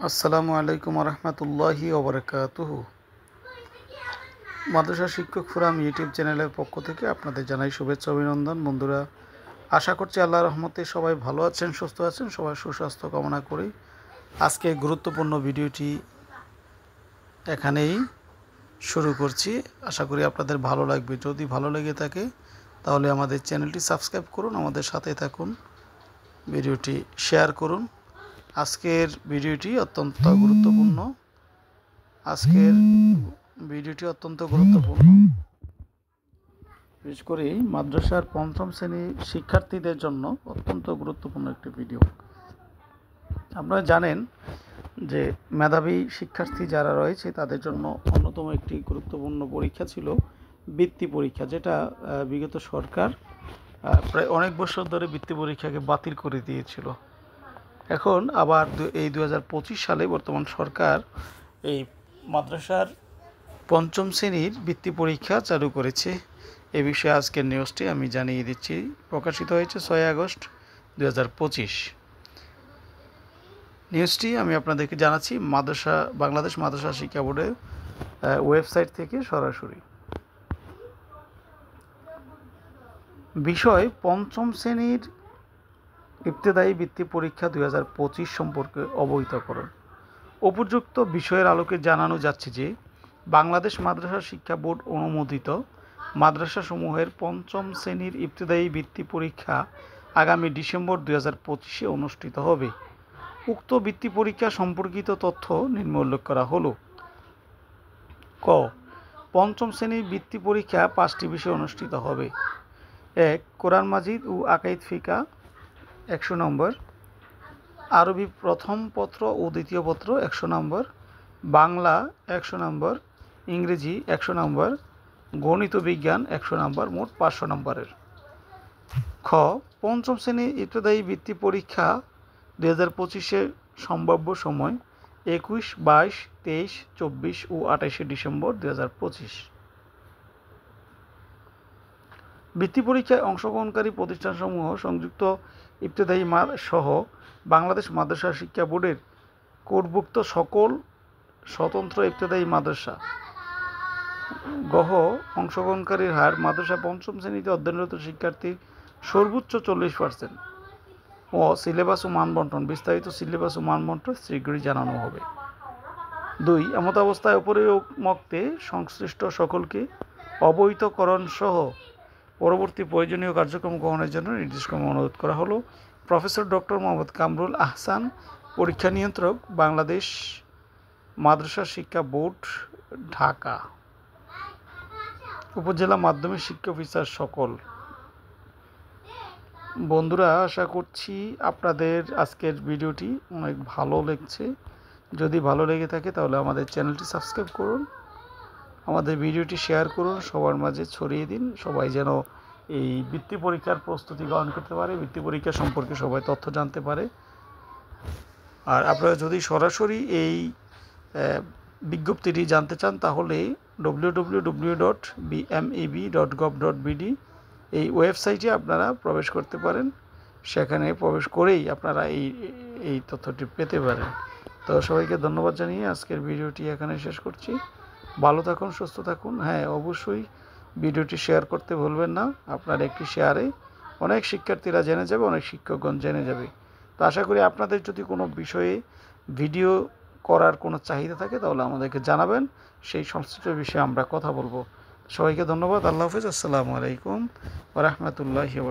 আসসালামু আলাইকুম রহমতুল্লাহি ওবরাকাতুহু। মাদ্রাসা শিক্ষক ফোরাম ইউটিউব চ্যানেলের পক্ষ থেকে আপনাদের জানাই শুভেচ্ছা অভিনন্দন। বন্ধুরা, আশা করছি আল্লাহর রহমতে সবাই ভালো আছেন, সুস্থ আছেন। সবাই সুস্বাস্থ্য কামনা করি। আজকে গুরুত্বপূর্ণ ভিডিওটি এখানেই শুরু করছি। আশা করি আপনাদের ভালো লাগবে। যদি ভালো লেগে থাকে তাহলে আমাদের চ্যানেলটি সাবস্ক্রাইব করুন, আমাদের সাথে থাকুন, ভিডিওটি শেয়ার করুন। আজকের ভিডিওটি অত্যন্ত গুরুত্বপূর্ণ। বিশেষ করে মাদ্রাসার পঞ্চম শ্রেণী শিক্ষার্থীদের জন্য অত্যন্ত গুরুত্বপূর্ণ একটি ভিডিও। আপনারা জানেন যে মেধাবী শিক্ষার্থী যারা রয়েছে তাদের জন্য অন্যতম একটি গুরুত্বপূর্ণ পরীক্ষা ছিল বৃত্তি পরীক্ষা, যেটা বিগত সরকার প্রায় অনেক বছর ধরে বৃত্তি পরীক্ষাকে বাতিল করে দিয়েছিল। এখন আবার এই 2025 সালে বর্তমান সরকার এই মাদ্রাসার পঞ্চম শ্রেণীর বৃত্তি পরীক্ষা চালু করেছে। এ বিষয়ে আজকের নিউজটি আমি জানিয়ে দিচ্ছি। প্রকাশিত হয়েছে 6 আগস্ট 2025। নিউজটি আমি আপনাদেরকে জানাচ্ছি বাংলাদেশ মাদ্রাসা শিক্ষা বোর্ডের ওয়েবসাইট থেকে সরাসরি। বিষয় পঞ্চম শ্রেণীর ইবতেদায়ী বৃত্তি পরীক্ষা 2025 সম্পর্কে অবহিতকরণ। উপযুক্ত বিষয়ের আলোকে জানানো যাচ্ছে যে বাংলাদেশ মাদ্রাসা শিক্ষা বোর্ড অনুমোদিত মাদ্রাসাসমূহের পঞ্চম শ্রেণীর ইবতেদায়ী বৃত্তি পরীক্ষা আগামী ডিসেম্বর 2025 অনুষ্ঠিত হবে। উক্ত বৃত্তি পরীক্ষা সম্পর্কিত তথ্য নিম্নে উল্লেখ করা হলো। ক, পঞ্চম শ্রেণীর বৃত্তি পরীক্ষা 5টি বিষয়ে অনুষ্ঠিত হবে। 1, কোরআন মাজিদ ও আকাইদ ফিকা 100 নম্বর, আরবি প্রথম পত্র ও দ্বিতীয় পত্র 100 নম্বর, বাংলা 100 নম্বর, ইংরেজি 100 নম্বর, গণিত বিজ্ঞান 100 নম্বর, মোট 500 নম্বরের। খ, পঞ্চম শ্রেণী ইবতেদায়ী বৃত্তি পরীক্ষা 2025-এর সম্ভাব্য সময় 21, 22, 23, 24 ও 28 ডিসেম্বর 2025। বৃত্তি পরীক্ষায় অংশগ্রহণকারী প্রতিষ্ঠানসমূহ সংযুক্ত ইবতেদায়ী সহ বাংলাদেশ মাদ্রাসা শিক্ষা বোর্ডের কোডভুক্ত সকল স্বতন্ত্র ইবতেদায়ী মাদ্রাসা। গহ, অংশগ্রহণকারীর হার মাদ্রাসা পঞ্চম শ্রেণীতে অধ্যয়নরত শিক্ষার্থীর সর্বোচ্চ 40% ও সিলেবাস ও মানবন্টন। বিস্তারিত সিলেবাস ও মানবন্টন শীঘ্রই জানানো হবে। 2, এমতাবস্থায় উপরিউক্তে সংশ্লিষ্ট সকলকে অবহিতকরণ সহ পরবর্তী প্রয়োজনীয় কার্যক্রম গ্রহণের জন্য নির্দেশক্রমে অনুরোধ করা হলো। প্রফেসর ডক্টর মোহাম্মদ কামরুল আহসান, পরীক্ষা নিয়ন্ত্রক, বাংলাদেশ মাদ্রাসা শিক্ষা বোর্ড, ঢাকা। উপজেলা মাধ্যমিক শিক্ষা অফিসার সকল। বন্ধুরা, আশা করছি আপনাদের আজকের ভিডিওটি অনেক ভালো লেগেছে। যদি ভালো লেগে থাকে তাহলে আমাদের চ্যানেলটি সাবস্ক্রাইব করুন, আমাদের ভিডিওটি শেয়ার করুন, সবার মাঝে ছড়িয়ে দিন। সবাই যেন এই বৃত্তি পরীক্ষার প্রস্তুতি গ্রহণ করতে পারে, বৃত্তি পরীক্ষা সম্পর্কে সবাই তথ্য জানতে পারে। আর আপনারা যদি সরাসরি এই বিজ্ঞপ্তিটি জানতে চান তাহলে www.bmeb.gov.bd এই ওয়েবসাইটে আপনারা প্রবেশ করতে পারেন। সেখানে প্রবেশ করেই আপনারা এই তথ্যটি পেতে পারেন। তো সবাইকে ধন্যবাদ জানিয়ে আজকের ভিডিওটি এখানে শেষ করছি। ভালো থাকুন, সুস্থ থাকুন। হ্যাঁ, অবশ্যই ভিডিওটি শেয়ার করতে ভুলবেন না। আপনার একটি শেয়ারে অনেক শিক্ষার্থীরা জেনে যাবে, অনেক শিক্ষকগণ জেনে যাবে। তো আশা করি আপনাদের যদি কোনো বিষয়ে ভিডিও করার কোনো চাহিদা থাকে তাহলে আমাদেরকে জানাবেন, সেই সংশ্লিষ্ট বিষয়ে আমরা কথা বলবো। সবাইকে ধন্যবাদ। আল্লাহ হাফেজ। আসসালামু আলাইকুম ওয়া রাহমাতুল্লাহি ওয়া বারাকাতুহু।